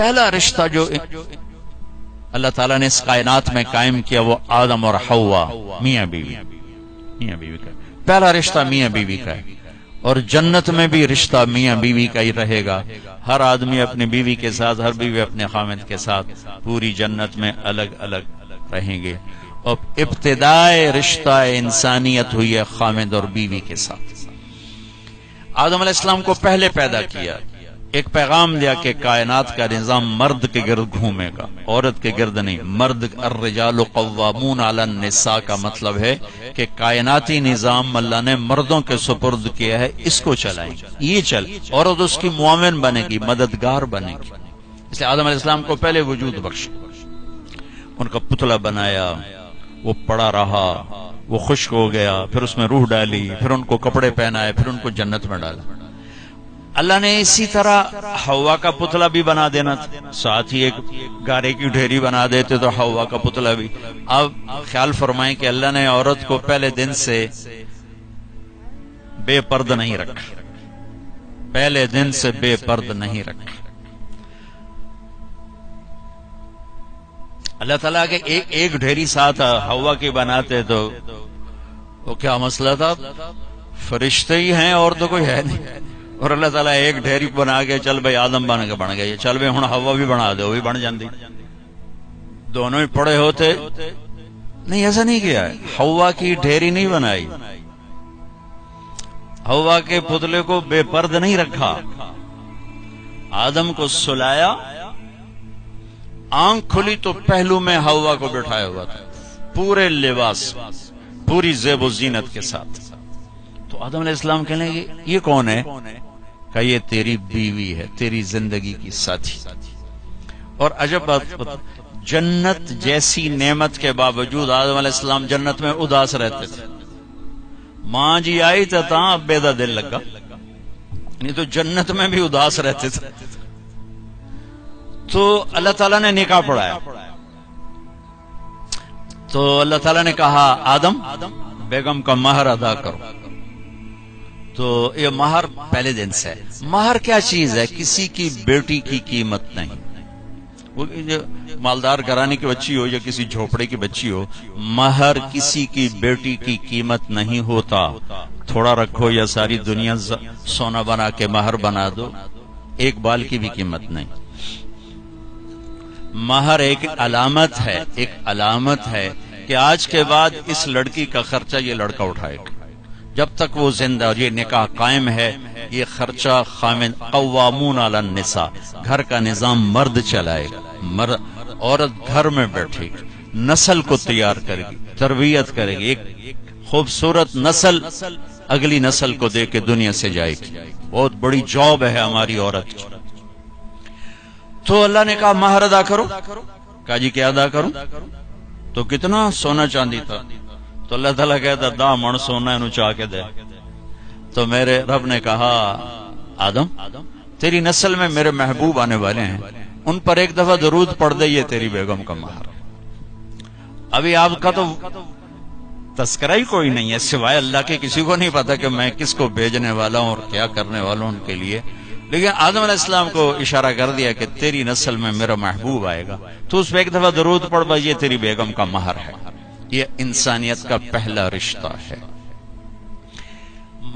پہلا رشتہ جو اللہ تعالیٰ نے اس کائنات میں قائم کیا وہ آدم اور حوا، میاں بیوی کا پہلا رشتہ میاں بیوی کا ہے، اور جنت میں بھی رشتہ میاں بیوی کا ہی رہے گا۔ ہر آدمی اپنی بیوی کے ساتھ، ہر بیوی اپنے خامند کے ساتھ پوری جنت میں الگ الگ رہیں گے۔ اور ابتدائے رشتہ انسانیت ہوئی ہے خامند اور بیوی کے ساتھ۔ آدم علیہ السلام کو پہلے پیدا کیا، ایک پیغام دیا کہ کائنات کا نظام مرد کے گرد گھومے گا، عورت کے گرد نہیں۔ مرد الرجال قوامون علی النساء کا مطلب ہے کہ کائناتی نظام اللہ نے مردوں کے سپرد کیا ہے، اس کو چلائیں، یہ چل، عورت اس کی معاون بنے گی، مددگار بنے گی۔ اس لیے آدم علیہ السلام کو پہلے وجود بخشا، ان کا پتلا بنایا، وہ پڑا رہا، وہ خشک ہو گیا، پھر اس میں روح ڈالی، پھر ان کو کپڑے پہنائے، پھر ان کو جنت میں ڈالا۔ اللہ نے اسی طرح حوا کا پتلا بھی بنا دینا تھا، ساتھ ہی ایک گارے کی ڈھیری بنا دیتے تو حوا کا پتلا بھی۔ اب خیال فرمائیں کہ اللہ نے عورت کو پہلے دن سے بے پرد نہیں رکھا، پہلے دن سے بے پرد نہیں رکھا۔ اللہ تعالیٰ کے ایک ڈھیری ساتھ حوا کی بناتے تو وہ کیا مسئلہ تھا، فرشتے ہی ہیں اور تو کوئی ہے نہیں، اور اللہ تعالیٰ ایک ڈھیری بنا کے چل بھائی آدم بن گیا، چل بھائی ہوں حوا بھی بنا دے، وہ بھی بن جاندی، دونوں ہی پڑے ہوتے نہیں۔ ایسا نہیں کیا ہے، حوا کی ڈھیری نہیں بنائی، حوا کے پتلے کو بے پرد نہیں رکھا، آدم کو سلایا، آنکھ کھلی تو پہلو میں حوا کو بٹھایا ہوا تھا، پورے لباس، پوری زیب و زینت کے ساتھ۔ تو آدم علیہ السلام کہنے لگے یہ کون ہے؟ کہ یہ تیری بیوی ہے، تیری زندگی کی ساتھی۔ اور عجب بات، جنت جیسی نعمت کے باوجود آدم علیہ السلام جنت میں اداس رہتے تھے۔ ماں جی آئی تو تاں بیدا دل لگا، نہیں تو جنت میں بھی اداس رہتے تھے۔ تو اللہ تعالیٰ نے نکاح پڑھایا، تو اللہ تعالیٰ نے کہا آدم بیگم کا مہر ادا کرو۔ تو یہ مہر پہلے دن سے ہے۔ مہر کیا چیز ہے؟ کسی کی بیٹی کی قیمت نہیں، وہ مالدار گھرانے کی بچی ہو یا کسی جھوپڑے کی بچی ہو، مہر کسی کی بیٹی کی قیمت نہیں ہوتا۔ تھوڑا رکھو یا ساری دنیا سونا بنا کے مہر بنا دو، ایک بال کی بھی قیمت نہیں۔ مہر ایک علامت ہے، ایک علامت ہے کہ آج کے بعد اس لڑکی کا خرچہ یہ لڑکا اٹھائے گا، جب تک وہ زندہ اور یہ نکاح قائم ہے یہ خرچہ خامن قوامون علی النساء، گھر کا نظام مرد چلائے گا، عورت گھر میں بیٹھے گی، نسل کو تیار کرے گی، تربیت کرے گی، ایک خوبصورت نسل اگلی نسل کو دے کے دنیا سے جائے گی۔ بہت بڑی جاب ہے ہماری عورت کی۔ تو اللہ نے کہا مہر ادا کرو۔ کہا جی کیا ادا کروں؟ تو کتنا سونا چاندی تھا؟ تو اللہ تعالیٰ کہتا دا من سونا انہوں چاہ کے دے۔ تو میرے رب نے کہا آدم تیری نسل میں میرے محبوب آنے والے ہیں، ان پر ایک دفعہ درود پڑھ دے، یہ تیری بیگم کا مہر۔ ابھی آپ کا تو تذکرہ ہی کوئی نہیں ہے سوائے اللہ کے، کسی کو نہیں پتا کہ میں کس کو بھیجنے والا ہوں اور کیا کرنے والا ہوں ان کے لیے، لیکن آدم علیہ السلام کو اشارہ کر دیا کہ تیری نسل میں میرا محبوب آئے گا، تو اس پہ ایک دفعہ درود پڑھ بھائی، یہ تیری بیگم کا مہر ہے۔ یہ انسانیت کا پہلا رشتہ ہے۔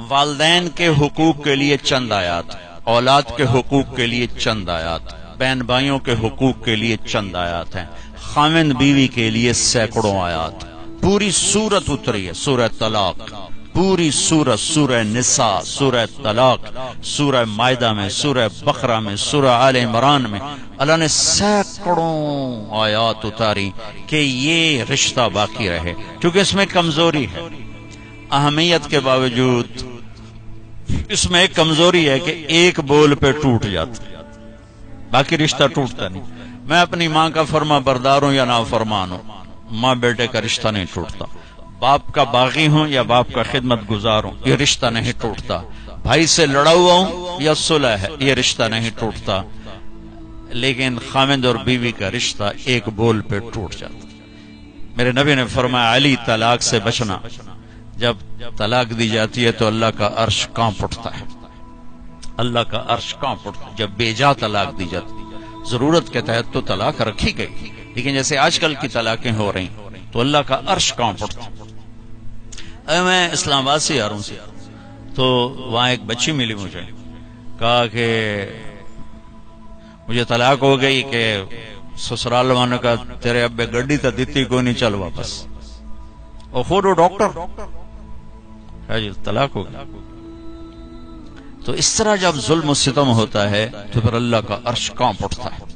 والدین کے حقوق کے لیے چند آیات، اولاد کے حقوق کے لیے چند آیات، بہن بھائیوں کے حقوق کے لیے چند آیات ہیں، خامند بیوی کے لیے سینکڑوں آیات۔ پوری سورت اتری ہے، سورہ طلاق، پوری سورت، سورہ نساء، سورہ طلاق، سورہ مائدہ میں، سورہ بقرہ میں، سورہ آل عمران میں اللہ نے سینکڑوں آیات اتاری کہ یہ رشتہ باقی رہے، کیونکہ اس میں کمزوری ہے، اہمیت کے باوجود اس میں ایک کمزوری ہے کہ ایک بول پہ ٹوٹ جاتا، باقی رشتہ ٹوٹتا نہیں۔ میں اپنی ماں کا فرما بردار ہوں یا نافرمان ہوں، ماں بیٹے کا رشتہ نہیں ٹوٹتا، باپ کا باغی ہوں یا باپ کا خدمت گزار ہوں یہ رشتہ نہیں ٹوٹتا، بھائی سے لڑا ہوا ہوں یا صلح ہے یہ رشتہ نہیں ٹوٹتا، لیکن خامند اور بیوی کا رشتہ ایک بول پہ ٹوٹ جاتا۔ میرے نبی نے فرمایا علی طلاق سے بچنا، جب طلاق دی جاتی ہے تو اللہ کا عرش کانپ اٹھتا ہے، اللہ کا عرش کانپ اٹھتا ہے جب بے جا طلاق دی جاتی ہے۔ ضرورت کے تحت تو طلاق رکھی گئی، لیکن جیسے آج کل کی طلاقیں ہو رہی تو اللہ کا عرش کانپ اٹھتا۔ میں اسلام آباد سے آ رہا ہوں، تو وہاں ایک بچی ملی مجھے، کہا کہ مجھے طلاق ہو گئی کہ سسرال والوں کا تیرے ابے گڈی تا دیتی کو نہیں، چل واپس، اور خود وہ ڈاکٹر ہے جی، طلاق ہو گئی۔ تو اس طرح جب ظلم و ستم ہوتا ہے تو پھر اللہ کا عرش کانپ اٹھتا ہے۔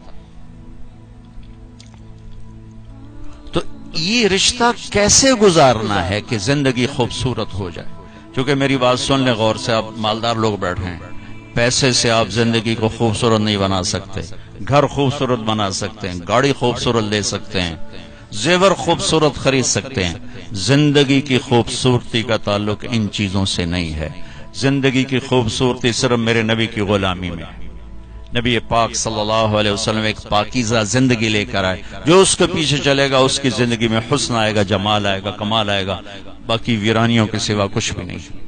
تو یہ رشتہ کیسے گزارنا ہے کہ زندگی خوبصورت ہو جائے؟ کیونکہ میری بات سن لیں غور سے، آپ مالدار لوگ بیٹھے ہیں، پیسے سے آپ زندگی کو خوبصورت نہیں بنا سکتے، گھر خوبصورت بنا سکتے ہیں، گاڑی خوبصورت لے سکتے ہیں، زیور خوبصورت خرید سکتے ہیں، زندگی کی خوبصورتی کا تعلق ان چیزوں سے نہیں ہے۔ زندگی کی خوبصورتی صرف میرے نبی کی غلامی میں ہے۔ نبی پاک صلی اللہ علیہ وسلم ایک پاکیزہ زندگی لے کر آئے، جو اس کے پیچھے چلے گا اس کی زندگی میں حسن آئے گا، جمال آئے گا، کمال آئے گا، باقی ویرانیوں کے سوا کچھ بھی نہیں۔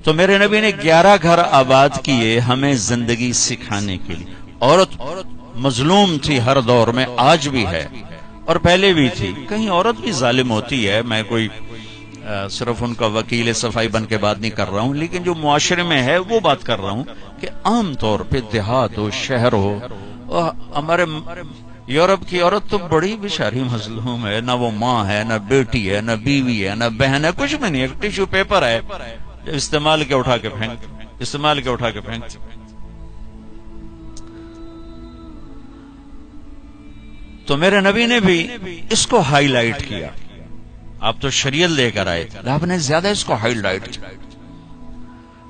تو میرے نبی نے 11 گھر آباد کیے ہمیں زندگی سکھانے کے لیے۔ عورت مظلوم تھی ہر دور میں، آج بھی ہے اور پہلے بھی تھی، کہیں عورت بھی ظالم ہوتی ہے، میں کوئی صرف ان کا وکیل صفائی بن کے بات نہیں کر رہا ہوں، لیکن جو معاشرے میں ہے وہ بات کر رہا ہوں کہ عام طور پہ دیہات ہو، شہر ہو، اور ہمارے یورپ کی عورت تو بڑی بیچاری مظلوم ہے، نہ وہ ماں ہے، نہ بیٹی ہے، نہ بیوی ہے، نہ بہن ہے، کچھ بھی نہیں، ایک ٹیشو پیپر ہے، استعمال کے اٹھا کے پھینک، استعمال کے اٹھا کے پھینک۔ تو میرے نبی نے بھی اس کو ہائی لائٹ کیا۔ آپ تو شریعت لے کر آئے، آپ نے زیادہ اس کو ہائی لائٹ کیا۔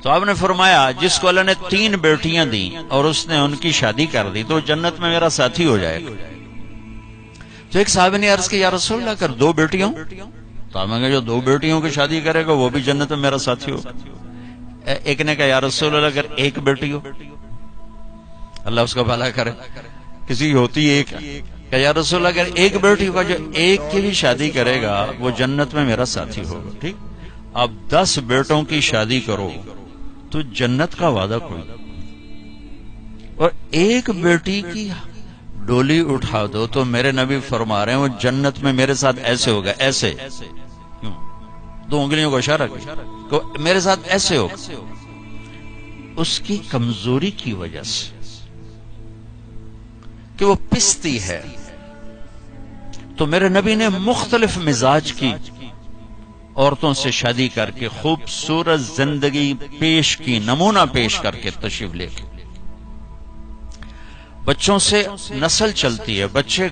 تو آپ نے فرمایا جس کو اللہ نے 3 بیٹیاں دیں اور اس نے ان کی شادی کر دی تو جنت میں میرا ساتھی ہو جائے گا۔ تو ایک صحابی نے عرض کی یا رسول اللہ اگر 2 بیٹیوں؟ تو آپ نے کہا جو 2 بیٹیوں کی شادی کرے گا وہ بھی جنت میں میرا ساتھی ہوگا۔ ایک نے کہا یا رسول اللہ اگر 1 بیٹی ہو؟ اللہ اس کا بھلا کرے، کسی کی ہوتی ایک ہے، کہ یا رسول اللہ اگر 1 بیٹی ہوگا، جو 1 کی بھی شادی کرے گا وہ جنت میں میرا ساتھی ہوگا۔ ٹھیک، اب 10 بیٹوں کی شادی کرو تو جنت کا وعدہ کوئی، اور 1 بیٹی کی ڈولی اٹھا دو تو میرے نبی فرما رہے ہیں وہ جنت میں میرے ساتھ ایسے ہوگا، ایسے، 2 انگلیوں کو اشارہ کیا کہ میرے ساتھ ایسے ہوگا، اس کی کمزوری کی وجہ سے کہ وہ پستی ہے۔ تو میرے نبی نے مختلف مزاج کی عورتوں سے شادی کر کے خوبصورت زندگی پیش کی، نمونہ پیش کر کے تشریف لے کے۔ بچوں سے نسل چلتی ہے، بچے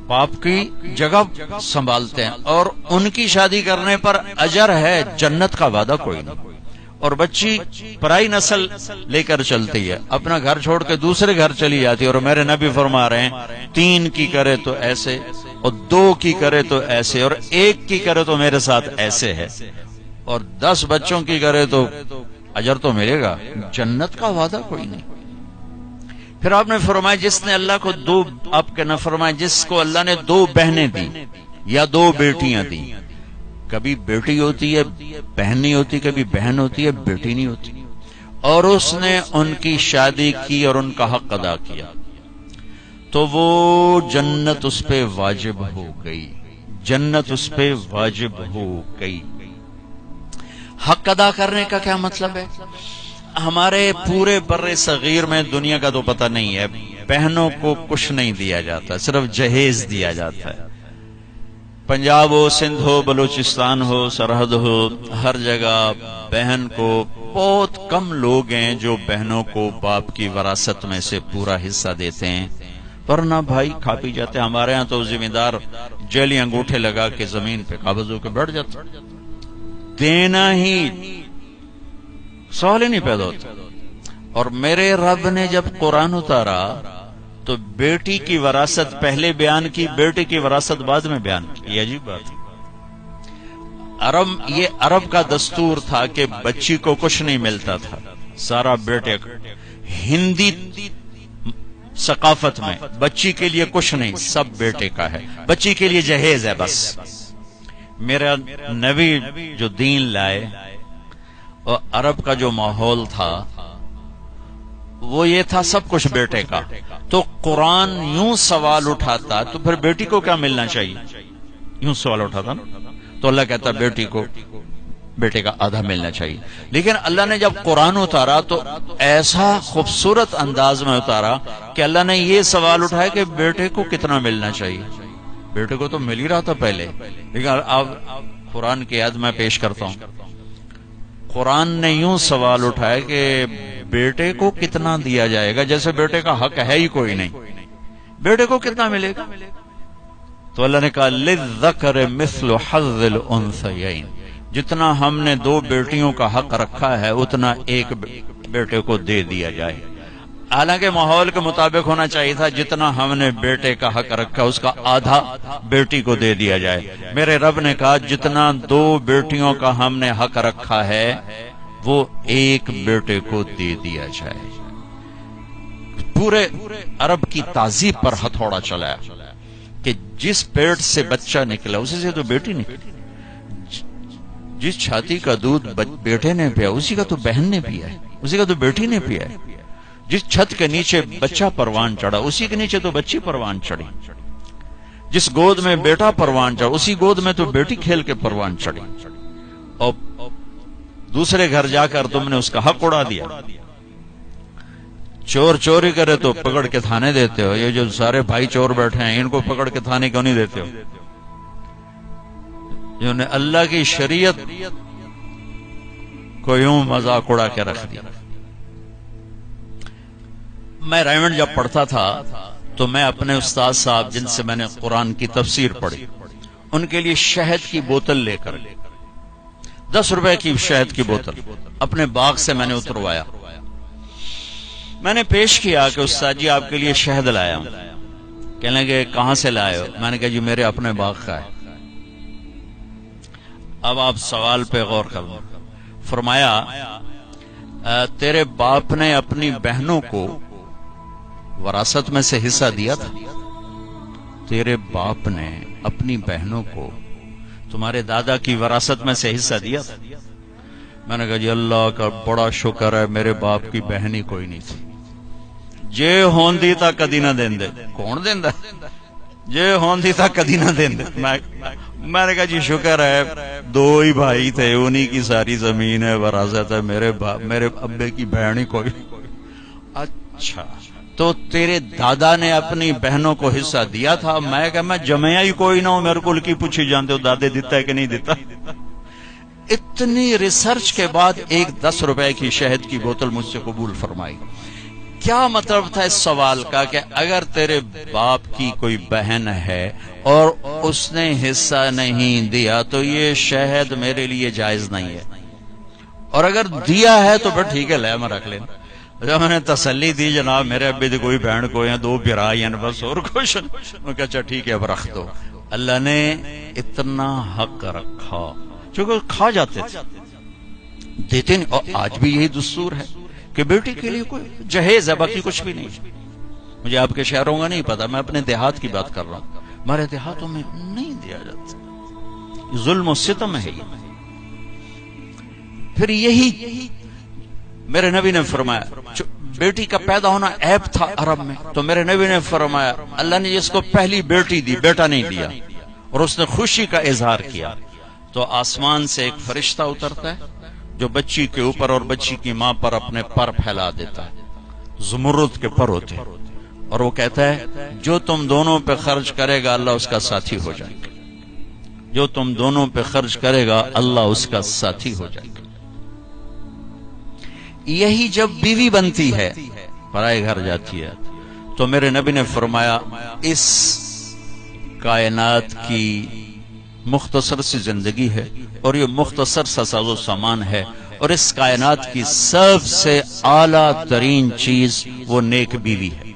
باپ کی جگہ سنبھالتے ہیں اور ان کی شادی کرنے پر اجر ہے، جنت کا وعدہ کوئی نہیں۔ اور بچی پرائی نسل لے کر چلتی ہے، اپنا گھر چھوڑ کے دوسرے گھر چلی جاتی ہے، اور میرے نبی فرما رہے ہیں 3 کی کرے تو ایسے، اور 2 کی کرے تو ایسے، اور 1 کی کرے تو میرے ساتھ ایسے ہے، اور 10 بچوں کی کرے تو اجر تو ملے گا، جنت کا وعدہ کوئی نہیں۔ پھر آپ نے فرمایا جس نے اللہ کو 2، آپ کے نہ فرمایا جس کو اللہ نے 2 بہنیں دی یا 2 بیٹیاں دی، کبھی بیٹی ہوتی ہے بہن نہیں ہوتی، کبھی بہن ہوتی ہے بیٹی نہیں ہوتی، اور اس نے ان کی شادی کی اور ان کا حق ادا کیا تو وہ جنت اس پہ واجب ہو گئی، جنت اس پہ واجب ہو گئی۔ حق ادا کرنے کا کیا مطلب ہے؟ ہمارے پورے بر صغیر میں دنیا کا تو پتہ نہیں ہے، بہنوں کو کچھ نہیں دیا جاتا، صرف جہیز دیا جاتا ہے۔ پنجاب ہو، سندھ ہو، بلوچستان ہو، سرحد ہو، ہر جگہ بہن کو، بہت کم لوگ ہیں جو بہنوں کو باپ کی وراثت میں سے پورا حصہ دیتے ہیں، ورنہ بھائی کھا پی جاتے ہیں۔ ہمارے ہاں تو ذمہ دار جیلی انگوٹھے لگا کے زمین پہ قابض ہو کے بیٹھ جاتا، دینا ہی سوال ہی نہیں پیدا ہوتا۔ اور میرے رب نے جب قرآن اتارا تو بیٹی کی وراثت پہلے بیان کی، بیٹے کی وراثت بعد میں بیان کی۔ یہ عجیب بات ہے، یہ عرب کا دستور تھا کہ بچی کو کچھ نہیں ملتا تھا، سارا بیٹے کا۔ ہندی ثقافت میں بچی کے لیے کچھ نہیں، سب بیٹے کا ہے، بچی کے لیے جہیز ہے بس۔ میرا نبی جو دین لائے اور عرب کا جو ماحول تھا وہ یہ تھا سب کچھ بیٹے کا، تو قرآن یوں سوال اٹھاتا تو پھر بیٹی کو کیا ملنا چاہیے؟ یوں سوال اٹھاتا نا، تو اللہ کہتا بیٹی کو بیٹے کا آدھا ملنا چاہیے. لیکن اللہ نے جب قرآن اتارا تو ایسا خوبصورت انداز میں اتارا کہ اللہ نے یہ سوال اٹھایا کہ بیٹے کو کتنا ملنا چاہیے. بیٹے کو تو مل ہی رہا تھا پہلے، لیکن اب قرآن کی آیت میں پیش کرتا ہوں. قرآن نے یوں سوال اٹھایا کہ بیٹے کو کتنا دیا جائے گا، جیسے بیٹے کا حق ہے ہی کوئی نہیں، بیٹے کو کتنا ملے گا؟ تو اللہ نے کہا للذکر مثل حظ الانثیین، جتنا ہم نے دو بیٹیوں کا حق رکھا ہے اتنا ایک بیٹے کو دے دیا جائے. حالانکہ ماحول کے مطابق ہونا چاہیے تھا جتنا ہم نے بیٹے کا حق رکھا اس کا آدھا بیٹی کو دے دیا جائے. میرے رب نے کہا جتنا دو بیٹیوں کا ہم نے حق رکھا ہے وہ ایک بیٹے کو دے دیا جائے. پورے عرب کی تہذیب پر ہتھوڑا چلایا کہ جس پیٹ سے بچہ نکلا اسی سے تو بیٹی نکلی، جس چھاتی کا دودھ بیٹے نے پیا اسی کا تو بہن نے پیا ہے، اسی کا تو بیٹی نے پیا ہے. جس چھت کے نیچے بچہ پروان چڑھا اسی کے نیچے تو بچی پروان چڑھی، جس گود میں بیٹا پروان چڑھا اسی گود میں تو بیٹی کھیل کے پروان چڑھی. اور دوسرے گھر جا کر تم نے اس کا حق اڑا دیا. چور چوری کرے تو پکڑ کے تھانے دیتے ہو، یہ جو سارے بھائی چور بیٹھے ہیں ان کو پکڑ کے تھانے کیوں نہیں دیتے ہو؟ جنہوں نے اللہ کی شریعت کو یوں مذاق اڑا کے رکھ دیا. میں رائمنڈ جب پڑھتا تھا تو میں اپنے استاد صاحب جن سے میں نے قرآن کی تفسیر پڑھی ان کے لیے شہد کی بوتل لے کر 10 روپے کی شہد کی بوتل اپنے باغ سے میں نے اتروایا. میں نے پیش کیا کہ استاد جی آپ کے لیے شہد لایا ہوں. کہنے لگے کہاں سے لائے ہو؟ میں نے کہا جی میرے اپنے باغ کا ہے. اب آپ سوال پہ غور کرو. فرمایا تیرے باپ نے اپنی بہنوں کو وراثت میں سے حصہ دیا تھا؟ تیرے باپ نے اپنی بہنوں کو تمہارے دادا کی وراثت میں سے حصہ دیا تھا؟ میں نے کہا جی اللہ کا بڑا شکر ہے میرے باپ کی بہن ہی کوئی نہیں تھی. جے ہوندی تا کدی نہ دین دے. کون دیندا؟ جے ہوندی تا کدی نہ دین دے. میں نے کہا جی شکر ہے 2 ہی بھائی تھے انہی کی ساری زمین ہے وراثت ہے، میرے ابے کی بہن ہی کوئی. اچھا تو تیرے دادا نے اپنی بہنوں کو حصہ دیا تھا؟ میں کہا میں جمعیا ہی کوئی نہ ہوں، میرے کو کی پوچھی جانتے ہو دادے دیتا ہے کہ نہیں دیتا. اتنی ریسرچ کے بعد ایک 10 روپے کی شہد کی بوتل مجھ سے قبول فرمائی. کیا مطلب تھا اس سوال کا کہ اگر تیرے باپ کی کوئی بہن ہے اور اس نے حصہ نہیں دیا تو یہ شہد میرے لیے جائز نہیں ہے، اور اگر دیا ہے تو پھر ٹھیک ہے لے میں رکھ لینا. جب میں نے تسلی دی جناب میرے ابے دی کوئی بہن کو یا 2 بھرائی ہیں بس اور کچھ، میں کہا اچھا ٹھیک ہے اب رکھ دو. اللہ نے اتنا حق رکھا چونکہ کھا جاتے تھے دیتے نہیں. اور آج بھی یہی دستور ہے کہ بیٹی کے لیے کوئی جہیز ہے باقی کچھ بھی نہیں. مجھے آپ کے شہروں کا نہیں پتا، میں اپنے دیہات کی بات کر رہا ہوں. ہمارے دیہاتوں میں نہیں دیا جاتا، ظلم و ستم ہے یہ. پھر یہی میرے نبی نے فرمایا بیٹی کا پیدا ہونا عیب تھا عرب میں، تو میرے نبی نے فرمایا اللہ نے جس کو پہلی بیٹی دی بیٹا نہیں دیا اور اس نے خوشی کا اظہار کیا تو آسمان سے ایک فرشتہ اترتا ہے جو بچی کے اوپر اور بچی کی ماں پر اپنے پر پھیلا دیتا ہے. زمرد کے پر ہوتے ہیں اور وہ کہتا ہے جو تم دونوں پہ خرچ کرے گا اللہ اس کا ساتھی ہو جائے گا، جو تم دونوں پہ خرچ کرے گا اللہ اس کا ساتھی ہو جائے گا. یہی جب بیوی بنتی ہے پرائے گھر جاتی ہے تو میرے نبی نے فرمایا اس کائنات کی مختصر سی زندگی ہے اور یہ مختصر سا ساز و سامان ہے، اور اس کائنات کی سب سے اعلیٰ ترین چیز وہ نیک بیوی ہے.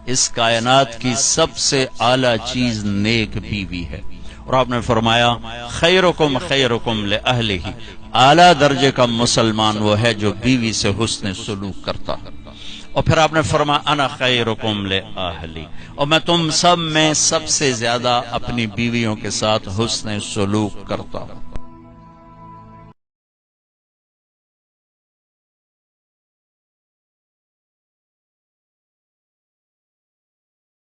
اس کائنات کی سب سے اعلیٰ چیز نیک بیوی ہے. اور آپ نے فرمایا خیرکم خیرکم لأہلہ، اعلیٰ درجے کا مسلمان وہ ہے جو بیوی سے حسن سلوک کرتا ہے. اور پھر آپ نے فرمایا انا خیرکم لأہلی، اور میں تم سب میں سب سے زیادہ اپنی بیویوں کے ساتھ حسن سلوک کرتا ہوں.